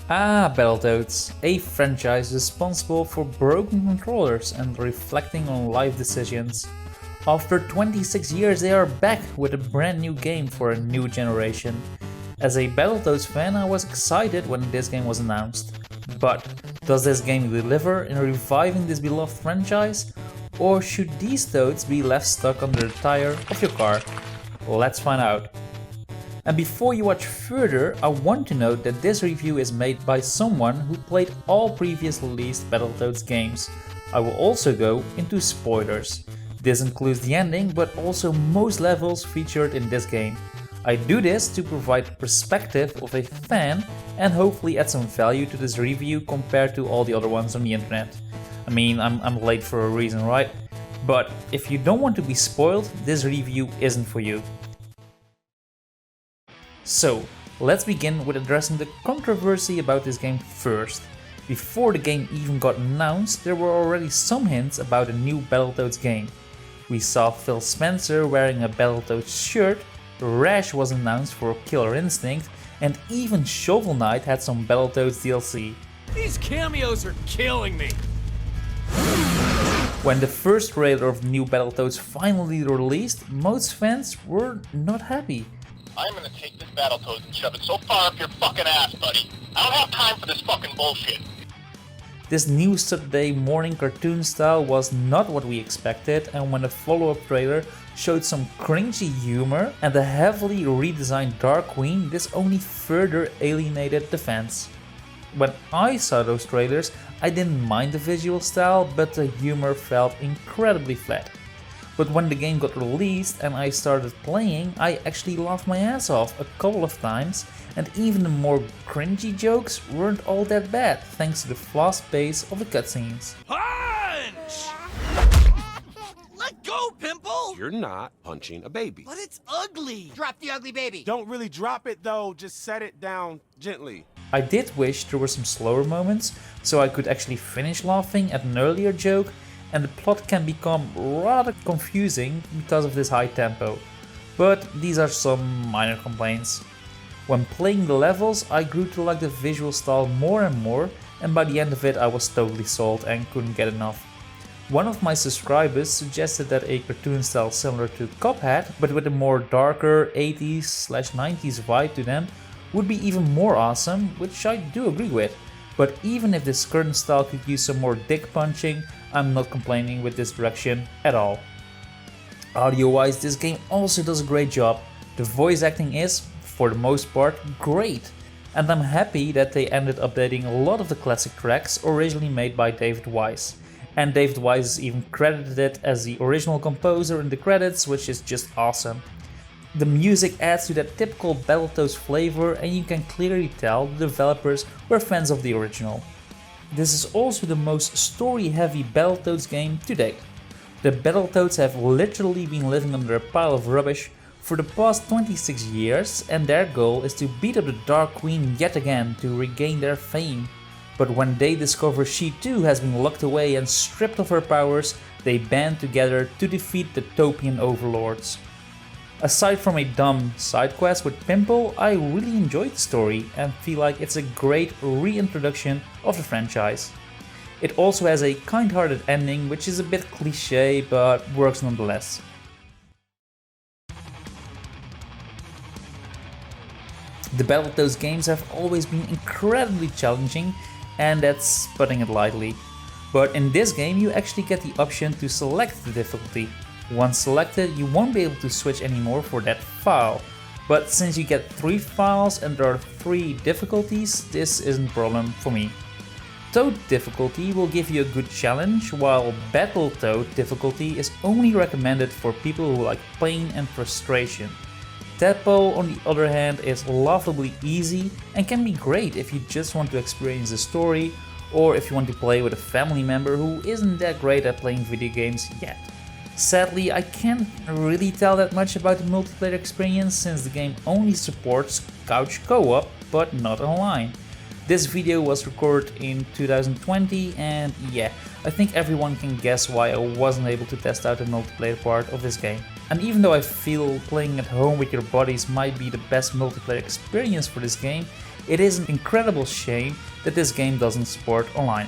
Battletoads, a franchise responsible for broken controllers and reflecting on life decisions. After 26 years they are back with a brand new game for a new generation. As a Battletoads fan, I was excited when this game was announced. But does this game deliver in reviving this beloved franchise? Or should these toads be left stuck under the tire of your car? Let's find out. And before you watch further, I want to note that this review is made by someone who played all previous released Battletoads games. I will also go into spoilers. This includes the ending, but also most levels featured in this game. I do this to provide the perspective of a fan and hopefully add some value to this review compared to all the other ones on the internet. I mean, I'm late for a reason, right? But if you don't want to be spoiled, this review isn't for you. So, let's begin with addressing the controversy about this game first. Before the game even got announced, there were already some hints about a new Battletoads game. We saw Phil Spencer wearing a Battletoads shirt, Rash was announced for Killer Instinct, and even Shovel Knight had some Battletoads DLC. These cameos are killing me! When the first trailer of the new Battletoads finally released, most fans were not happy. I'm gonna take this Battletoads and shove it so far up your fucking ass, buddy. I don't have time for this fucking bullshit. This new Saturday morning cartoon style was not what we expected, and when the follow-up trailer showed some cringy humor and a heavily redesigned Dark Queen, this only further alienated the fans. When I saw those trailers, I didn't mind the visual style, but the humor felt incredibly flat. But when the game got released and I started playing, I actually laughed my ass off a couple of times, and even the more cringy jokes weren't all that bad thanks to the fast pace of the cutscenes. Punch! Let go, Pimple! You're not punching a baby. But it's ugly! Drop the ugly baby. Don't really drop it though, just set it down gently. I did wish there were some slower moments so I could actually finish laughing at an earlier joke, and the plot can become rather confusing because of this high tempo. But these are some minor complaints. When playing the levels, I grew to like the visual style more and more, and by the end of it I was totally sold and couldn't get enough. One of my subscribers suggested that a cartoon style similar to Cuphead, but with a more darker 80s/90s vibe to them, would be even more awesome, which I do agree with. But even if this current style could use some more dick punching, I'm not complaining with this direction at all. Audio-wise, this game also does a great job. The voice acting is, for the most part, great. And I'm happy that they ended updating a lot of the classic tracks originally made by David Wise. And David Wise is even credited as the original composer in the credits, which is just awesome. The music adds to that typical Battletoads flavor, and you can clearly tell the developers were fans of the original. This is also the most story-heavy Battletoads game to date. The Battletoads have literally been living under a pile of rubbish for the past 26 years, and their goal is to beat up the Dark Queen yet again to regain their fame. But when they discover she too has been locked away and stripped of her powers, they band together to defeat the Topian overlords. Aside from a dumb side quest with Pimple, I really enjoyed the story and feel like it's a great reintroduction of the franchise. It also has a kind-hearted ending, which is a bit cliché but works nonetheless. The Battletoads games have always been incredibly challenging, and that's putting it lightly. But in this game you actually get the option to select the difficulty. Once selected, you won't be able to switch anymore for that file. But since you get 3 files and there are 3 difficulties, this isn't a problem for me. Toad difficulty will give you a good challenge, while Battletoad difficulty is only recommended for people who like pain and frustration. Tadpole, on the other hand, is laughably easy and can be great if you just want to experience the story, or if you want to play with a family member who isn't that great at playing video games yet. Sadly, I can't really tell that much about the multiplayer experience since the game only supports couch co-op, but not online. This video was recorded in 2020 and yeah, I think everyone can guess why I wasn't able to test out the multiplayer part of this game. And even though I feel playing at home with your buddies might be the best multiplayer experience for this game, it is an incredible shame that this game doesn't support online.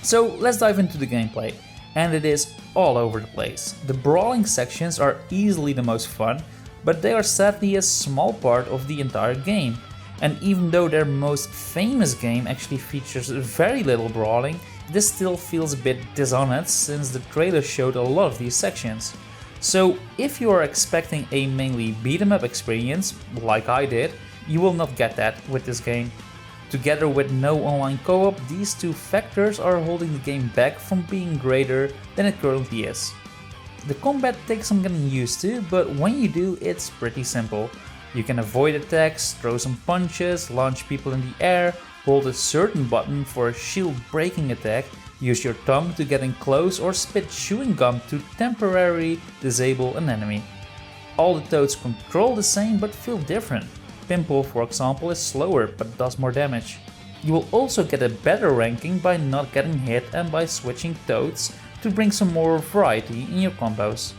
So let's dive into the gameplay, and it is all over the place. The brawling sections are easily the most fun, but they are sadly a small part of the entire game. And even though their most famous game actually features very little brawling, this still feels a bit dishonest since the trailer showed a lot of these sections. So if you are expecting a mainly beat 'em up experience, like I did, you will not get that with this game. Together with no online co-op, these two factors are holding the game back from being greater than it currently is. The combat takes some getting used to, but when you do, it's pretty simple. You can avoid attacks, throw some punches, launch people in the air, hold a certain button for a shield breaking attack, use your tongue to get in close, or spit chewing gum to temporarily disable an enemy. All the toads control the same but feel different. Pimple, for example, is slower but does more damage. You will also get a better ranking by not getting hit and by switching toads to bring some more variety in your combos.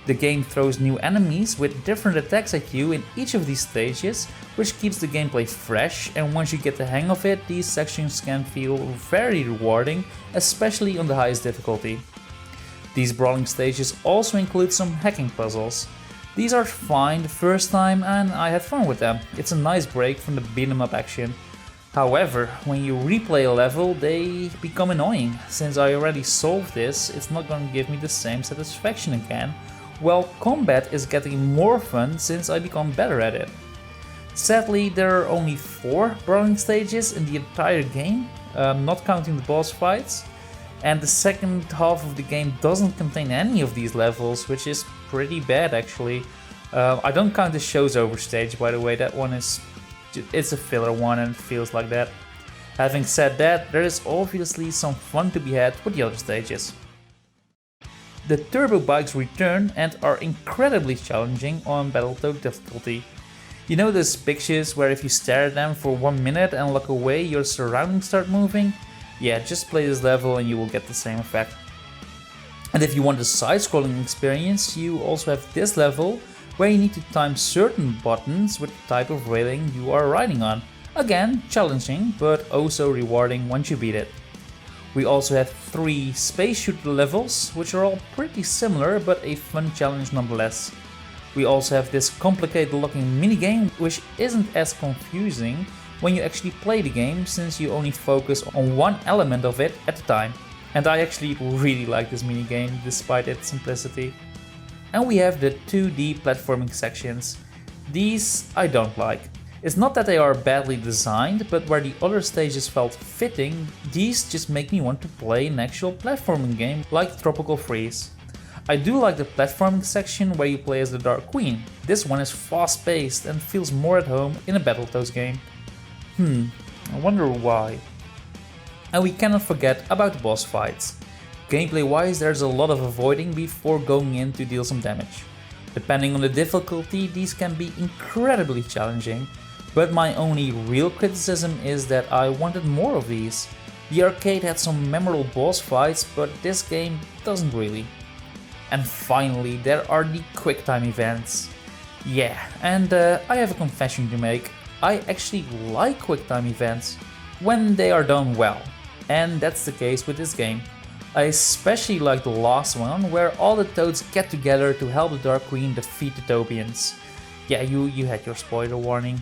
The game throws new enemies with different attacks at you in each of these stages, which keeps the gameplay fresh, and once you get the hang of it, these sections can feel very rewarding, especially on the highest difficulty. These brawling stages also include some hacking puzzles. These are fine the first time and I had fun with them. It's a nice break from the beat 'em up action. However, when you replay a level, they become annoying. Since I already solved this, it's not going to give me the same satisfaction again, while combat is getting more fun since I become better at it. Sadly, there are only 4 brawling stages in the entire game, not counting the boss fights. And the second half of the game doesn't contain any of these levels, which is pretty bad actually. I don't count the Shows Over stage, by the way. That one it's a filler one and it feels like that. Having said that, there is obviously some fun to be had with the other stages. The turbo bikes return and are incredibly challenging on Battletoads difficulty. You know those pictures where if you stare at them for 1 minute and look away, your surroundings start moving? Yeah, just play this level and you will get the same effect. And if you want a side-scrolling experience, you also have this level where you need to time certain buttons with the type of railing you are riding on. Again, challenging, but also rewarding once you beat it. We also have 3 space shooter levels, which are all pretty similar, but a fun challenge nonetheless. We also have this complicated looking minigame, which isn't as confusing when you actually play the game, since you only focus on one element of it at a time. And I actually really like this minigame, despite its simplicity. And we have the 2D platforming sections. These I don't like. It's not that they are badly designed, but where the other stages felt fitting, these just make me want to play an actual platforming game like Tropical Freeze. I do like the platforming section where you play as the Dark Queen. This one is fast paced and feels more at home in a Battletoads game. I wonder why. And we cannot forget about the boss fights. Gameplay wise, there's a lot of avoiding before going in to deal some damage. Depending on the difficulty, these can be incredibly challenging, but my only real criticism is that I wanted more of these. The arcade had some memorable boss fights, but this game doesn't really. And finally, there are the QuickTime events. Yeah, and I have a confession to make. I actually like QuickTime events when they are done well, and that's the case with this game. I especially like the last one, where all the toads get together to help the Dark Queen defeat the Topians. Yeah, you had your spoiler warning.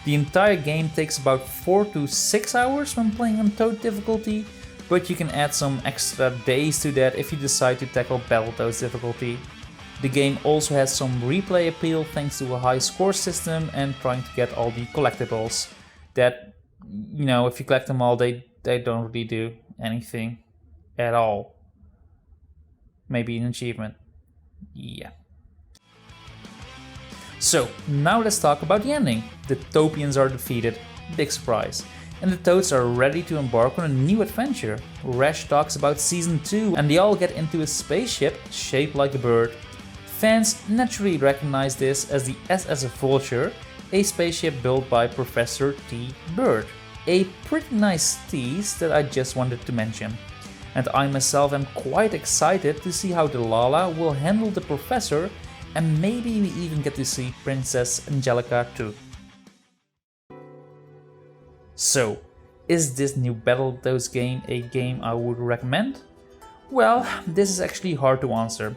The entire game takes about 4 to 6 hours when playing on Toad difficulty, but you can add some extra days to that if you decide to tackle Battletoads difficulty. The game also has some replay appeal thanks to a high score system and trying to get all the collectibles. That, you know, if you collect them all, they don't really do anything at all. Maybe an achievement. Yeah. So, now let's talk about the ending. The Topians are defeated, big surprise, and the Toads are ready to embark on a new adventure. Rash talks about Season 2 and they all get into a spaceship shaped like a bird. Fans naturally recognize this as the SS Vulture, a spaceship built by Professor T. Bird. A pretty nice tease that I just wanted to mention. And I myself am quite excited to see how Delilah will handle the Professor and maybe we even get to see Princess Angelica too. So, is this new Battletoads game a game I would recommend? Well, this is actually hard to answer.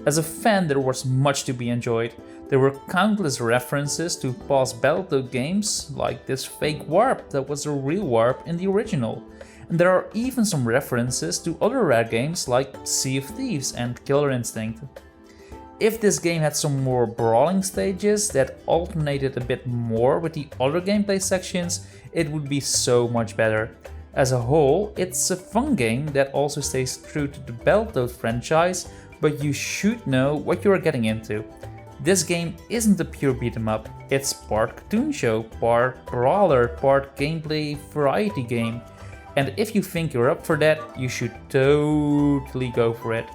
As a fan, there was much to be enjoyed. There were countless references to past Battletoads games, like this fake warp that was a real warp in the original. And there are even some references to other rare games like Sea of Thieves and Killer Instinct. If this game had some more brawling stages that alternated a bit more with the other gameplay sections, it would be so much better. As a whole, it's a fun game that also stays true to the Battletoads franchise, but you should know what you are getting into. This game isn't a pure beat 'em up, it's part cartoon show, part brawler, part gameplay variety game. And if you think you're up for that, you should totally go for it.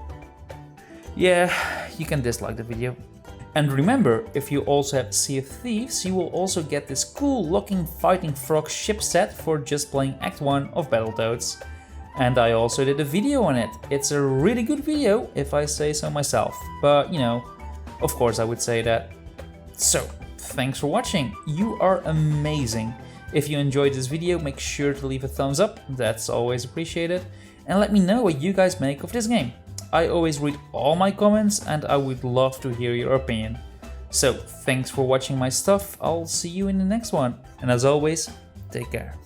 Yeah, you can dislike the video. And remember, if you also have Sea of Thieves, you will also get this cool looking fighting frog ship set for just playing Act 1 of Battletoads. And I also did a video on it. It's a really good video, if I say so myself. But, you know, of course I would say that. So, thanks for watching. You are amazing. If you enjoyed this video, make sure to leave a thumbs up. That's always appreciated. And let me know what you guys make of this game. I always read all my comments and I would love to hear your opinion. So, thanks for watching my stuff. I'll see you in the next one. And as always, take care.